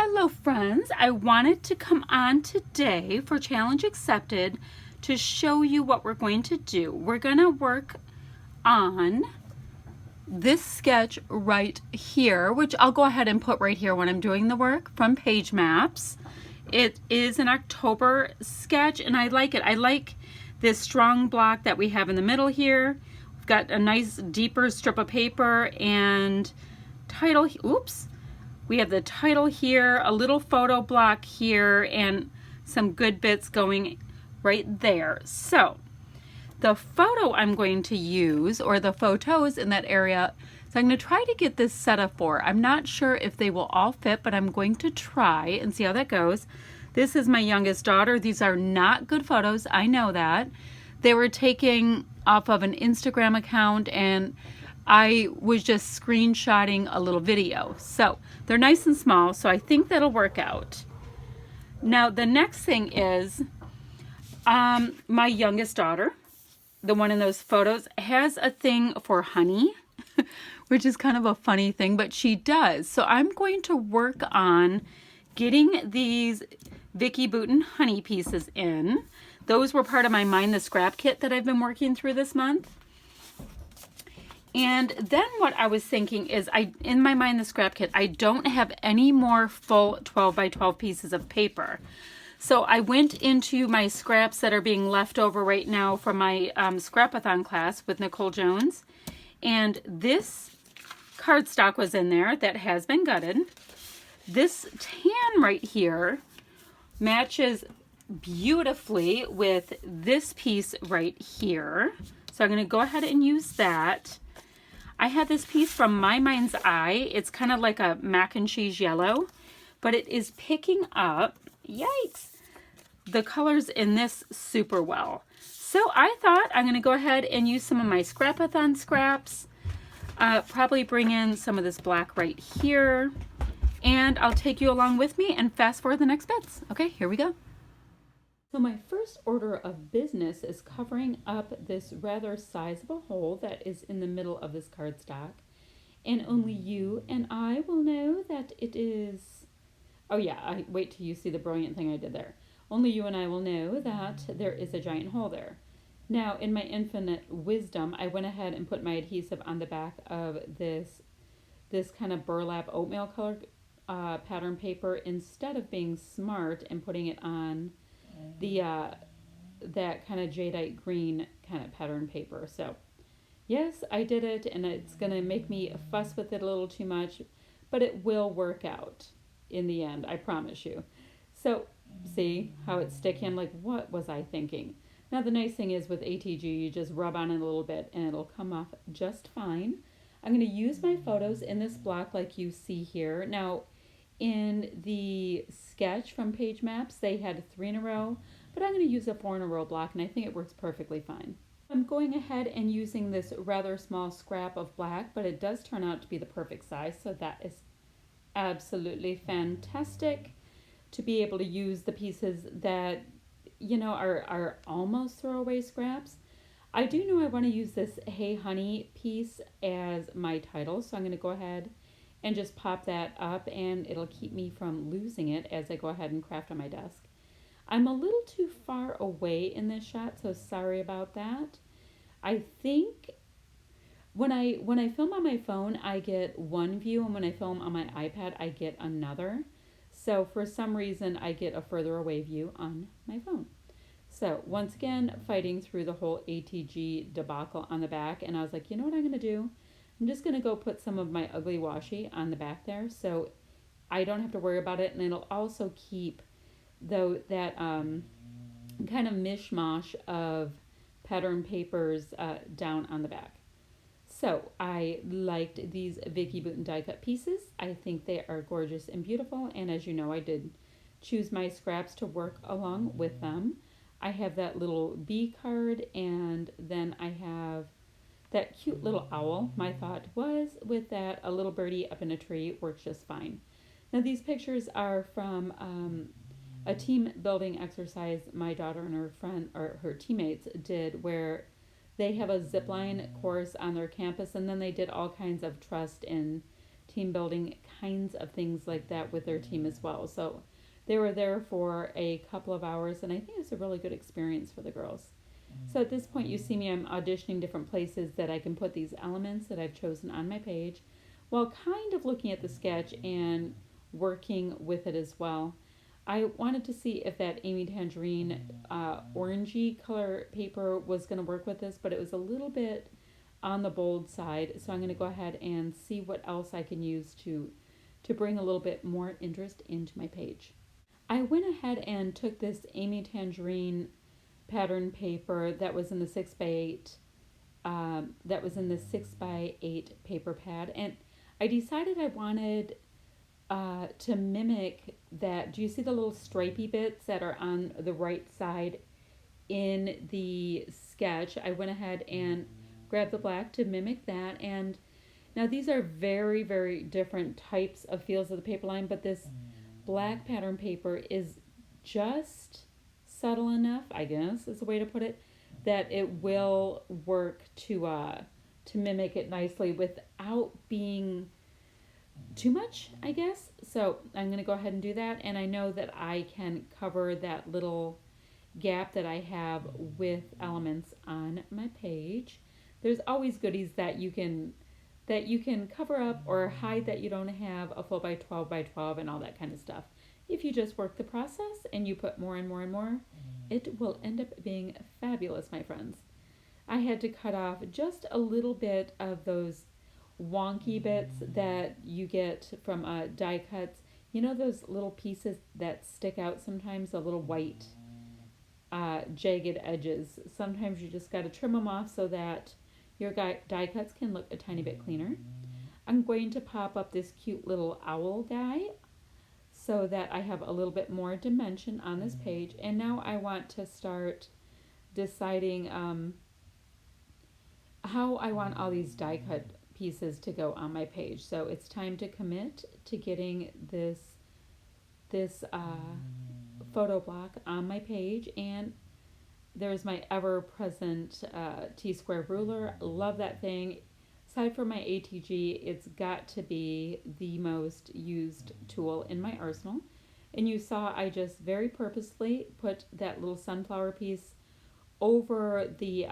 Hello friends, I wanted to come on today for Challenge Accepted to show you what we're going to do. We're going to work on this sketch right here, which I'll go ahead and put right here when I'm doing the work from PageMaps. It is an October sketch and I like it. I like this strong block that we have in the middle here. We've got a nice deeper strip of paper and title, oops. We have the title here, a little photo block here, and some good bits going right there. So the photo I'm going to use, or the photos in that area, so I'm going to try to get this set of 4. I'm not sure if they will all fit, but I'm going to try and see how that goes. This is my youngest daughter. These are not good photos, I know that. They were taken off of an Instagram account and I was just screenshotting a little video. So they're nice and small, so I think that'll work out. Now the next thing is my youngest daughter, the one in those photos, has a thing for honey, which is kind of a funny thing, but she does. So I'm going to work on getting these Vicky Bouton honey pieces in. Those were part of my Mind the Scrap kit that I've been working through this month. And then what I was thinking is, in my Mind the Scrap kit, I don't have any more full 12 by 12 pieces of paper. So I went into my scraps that are being left over right now from my Scrapathon class with Nicole Jones. And this cardstock was in there that has been gutted. This tan right here matches beautifully with this piece right here. So I'm going to go ahead and use that. I had this piece from My Mind's Eye. It's kind of like a mac and cheese yellow, but it is picking up, yikes, the colors in this super well. So I thought I'm going to go ahead and use some of my Scrapathon scraps, probably bring in some of this black right here, and I'll take you along with me and fast forward the next bits. Okay, here we go. So my first order of business is covering up this rather sizable hole that is in the middle of this cardstock. And only you and I will know that it is, oh yeah, wait till you see the brilliant thing I did there. Only you and I will know that there is a giant hole there. Now, in my infinite wisdom, I went ahead and put my adhesive on the back of this kind of burlap oatmeal colored pattern paper instead of being smart and putting it on the that kind of jadeite green kind of pattern paper. So yes, I did it, and it's gonna make me fuss with it a little too much, but it will work out in the end, I promise you. So see how it's sticking? Like, what was I thinking? Now the nice thing is with ATG, you just rub on it a little bit and it'll come off just fine. I'm going to use my photos in this block like you see here. Now in the sketch from PageMaps, they had 3 in a row, but I'm going to use a 4 in a row block, and I think it works perfectly fine. I'm going ahead and using this rather small scrap of black, but it does turn out to be the perfect size, so that is absolutely fantastic to be able to use the pieces that, you know, are almost throwaway scraps. I do know I want to use this Hey Honey piece as my title, so I'm going to go ahead and just pop that up, and it'll keep me from losing it as I go ahead and craft on my desk. I'm a little too far away in this shot, so sorry about that. I think when I film on my phone, I get one view, and when I film on my iPad, I get another. So for some reason, I get a further away view on my phone. So once again, fighting through the whole ATG debacle on the back, and I was like, you know what I'm going to do? I'm just going to go put some of my ugly washi on the back there so I don't have to worry about it, and it'll also keep that kind of mishmash of pattern papers down on the back. So I liked these Vicky Bouton die cut pieces. I think they are gorgeous and beautiful, and as you know, I did choose my scraps to work along with them. I have that little bee card, and then I have that cute little owl. My thought was with that, a little birdie up in a tree works just fine. Now these pictures are from a team building exercise my daughter and her friend, or her teammates, did, where they have a zip line course on their campus, and then they did all kinds of trust and team building kinds of things like that with their team as well. So they were there for a couple of hours, and I think it's a really good experience for the girls. So at this point, you see me, I'm auditioning different places that I can put these elements that I've chosen on my page while kind of looking at the sketch and working with it as well. I wanted to see if that Amy Tangerine orangey color paper was going to work with this, but it was a little bit on the bold side. So I'm going to go ahead and see what else I can use to bring a little bit more interest into my page. I went ahead and took this Amy Tangerine pattern paper that was in the 6x8 paper pad, and I decided I wanted to mimic that. Do you see the little stripy bits that are on the right side in the sketch? I went ahead and grabbed the black to mimic that, and now these are very, very different types of feels of the paper line, but this black pattern paper is just subtle enough, I guess is a way to put it, that it will work to mimic it nicely without being too much, I guess. So I'm going to go ahead and do that, and I know that I can cover that little gap that I have with elements on my page. There's always goodies that you can cover up or hide that you don't have a full by 12 by 12 and all that kind of stuff. If you just work the process and you put more and more and more, it will end up being fabulous, my friends. I had to cut off just a little bit of those wonky bits that you get from die cuts. You know those little pieces that stick out sometimes, the little white jagged edges. Sometimes you just got to trim them off so that your die cuts can look a tiny bit cleaner. I'm going to pop up this cute little owl guy so that I have a little bit more dimension on this page. And now I want to start deciding how I want all these die cut pieces to go on my page. So it's time to commit to getting this photo block on my page, and there's my ever-present T-square ruler. Love that thing. Aside from my ATG, it's got to be the most used tool in my arsenal. And you saw I just very purposely put that little sunflower piece over the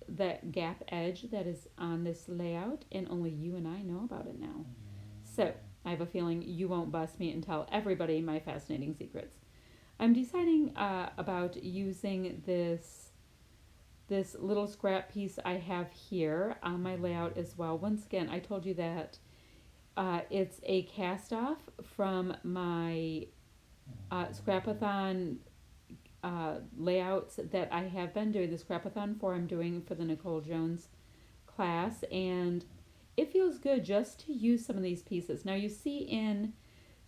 that gap edge that is on this layout, and only you and I know about it now. So I have a feeling you won't bust me and tell everybody my fascinating secrets. I'm deciding about using this little scrap piece I have here on my layout as well. Once again, I told you that it's a cast off from my Scrapathon layouts that I have been doing the Scrapathon for. I'm doing for the Nicole Jones class, and it feels good just to use some of these pieces. Now you see in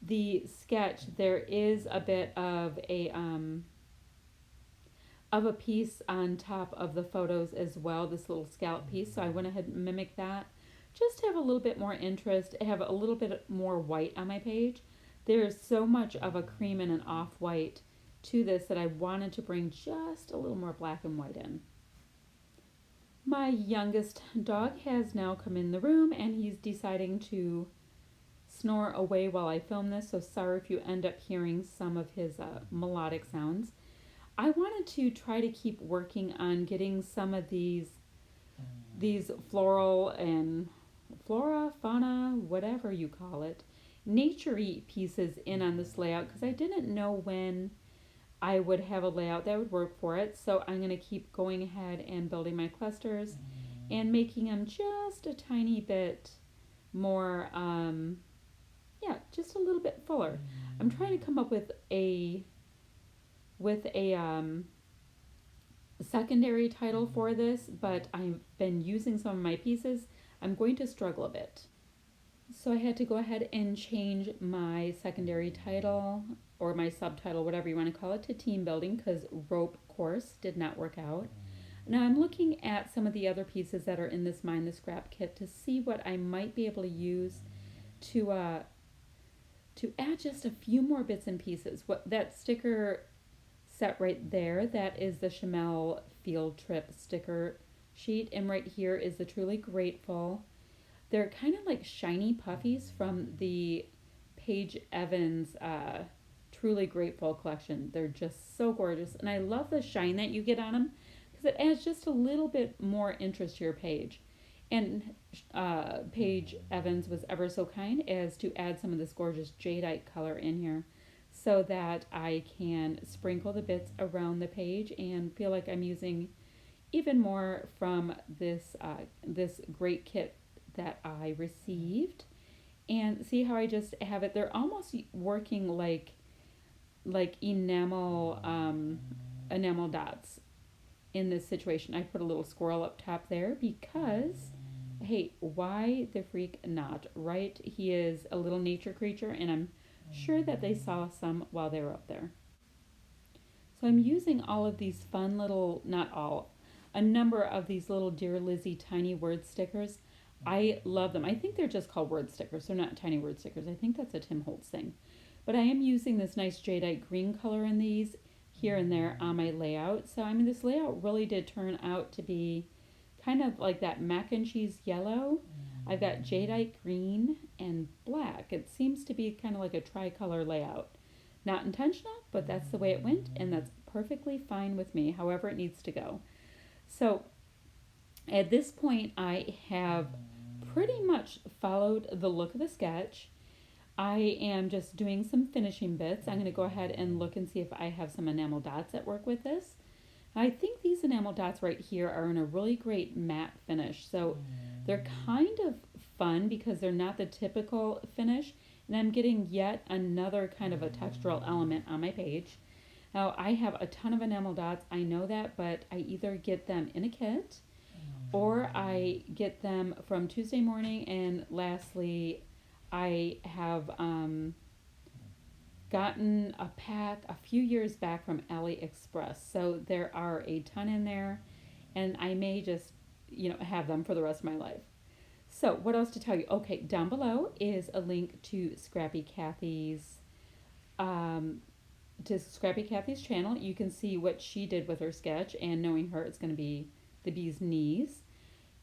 the sketch there is a bit of a piece on top of the photos as well, this little scallop piece. So I went ahead and mimicked that just to have a little bit more interest, have a little bit more white on my page. There's so much of a cream and an off-white to this that I wanted to bring just a little more black and white in. My youngest dog has now come in the room, and he's deciding to snore away while I film this, so sorry if you end up hearing some of his melodic sounds. I wanted to try to keep working on getting some of these floral and flora, fauna, whatever you call it, nature-y pieces in on this layout, because I didn't know when I would have a layout that would work for it. So I'm going to keep going ahead and building my clusters and making them just a tiny bit more, just a little bit fuller. I'm trying to come up with a secondary title for this, but I've been using some of my pieces. I'm going to struggle a bit. So I had to go ahead and change my secondary title or my subtitle, whatever you want to call it, to team building, because rope course did not work out. Now I'm looking at some of the other pieces that are in this Mind the Scrap kit to see what I might be able to use to add just a few more bits and pieces. What that sticker set right there, that is the Chamel Field Trip sticker sheet, and right here is the Truly Grateful. they're kind of like shiny puffies from the Paige Evans Truly Grateful collection. They're just so gorgeous, and I love the shine that you get on them because it adds just a little bit more interest to your page. And Paige Evans was ever so kind as to add some of this gorgeous jadeite color in here so that I can sprinkle the bits around the page and feel like I'm using even more from this this great kit that I received. And see how I just have it, they're almost working like enamel enamel dots in this situation. I put a little squirrel up top there because, hey, why the freak not, right? He is a little nature creature, and I'm sure that they saw some while they were up there. So I'm using all of these fun little, not all, a number of these little Dear Lizzie tiny word stickers. I love them. I think they're just called word stickers. They're not tiny word stickers. I think that's a Tim Holtz thing. But I am using this nice jadeite green color in these here and there on my layout. So, I mean, this layout really did turn out to be kind of like that mac and cheese yellow. I've got jadeite green and black. It seems to be kind of like a tricolor layout. Not intentional, but that's the way it went, and that's perfectly fine with me, however it needs to go. So at this point, I have pretty much followed the look of the sketch. I am just doing some finishing bits. I'm going to go ahead and look and see if I have some enamel dots at work with this. I think these enamel dots right here are in a really great matte finish. So they're kind of fun because they're not the typical finish. And I'm getting yet another kind of a textural element on my page. Now, I have a ton of enamel dots. I know that, but I either get them in a kit or I get them from Tuesday Morning. And lastly, I have gotten a pack a few years back from AliExpress. So there are a ton in there, and I may just, have them for the rest of my life. So what else to tell you? Okay, down below is a link to Scrappy Kathy's channel. You can see what she did with her sketch, and knowing her, it's going to be the bee's knees.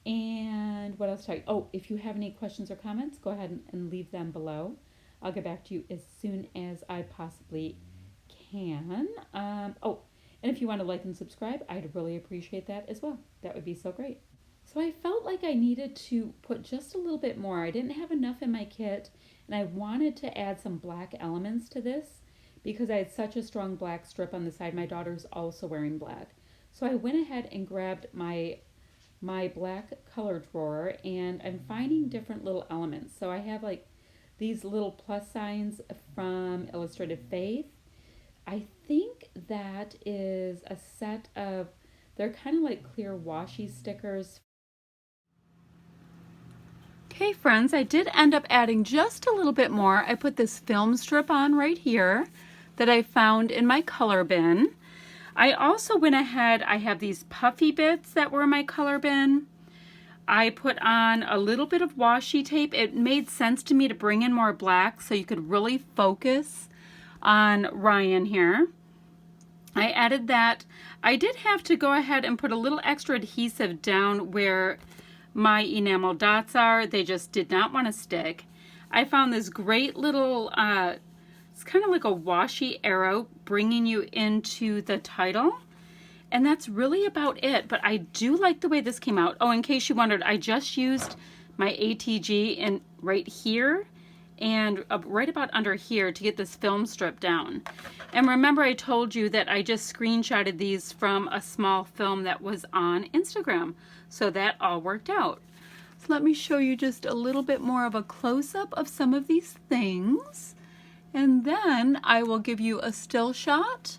And what else to tell you? Oh, if you have any questions or comments, go ahead and leave them below. I'll get back to you as soon as I possibly can. And if you want to like and subscribe, I'd really appreciate that as well. That would be so great. So I felt like I needed to put just a little bit more. I didn't have enough in my kit, and I wanted to add some black elements to this because I had such a strong black strip on the side. My daughter's also wearing black. So I went ahead and grabbed my black color drawer, and I'm finding different little elements. So I have like these little plus signs from Illustrated Faith. I think that is a set of, they're kind of like clear washi stickers. Okay, friends, I did end up adding just a little bit more. I put this film strip on right here that I found in my color bin. I also went ahead, I have these puffy bits that were in my color bin. I put on a little bit of washi tape. It made sense to me to bring in more black so you could really focus on Ryan here. I added that. I did have to go ahead and put a little extra adhesive down where my enamel dots are. They just did not want to stick. I found this great little, it's kind of like a washi arrow bringing you into the title. And that's really about it, but I do like the way this came out. Oh, in case you wondered, I just used my ATG in right here and right about under here to get this film strip down. And remember, I told you that I just screenshotted these from a small film that was on Instagram. So that all worked out. So let me show you just a little bit more of a close-up of some of these things. And then I will give you a still shot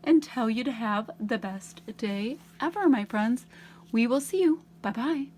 and tell you to have the best day ever, my friends. We will see you. Bye-bye.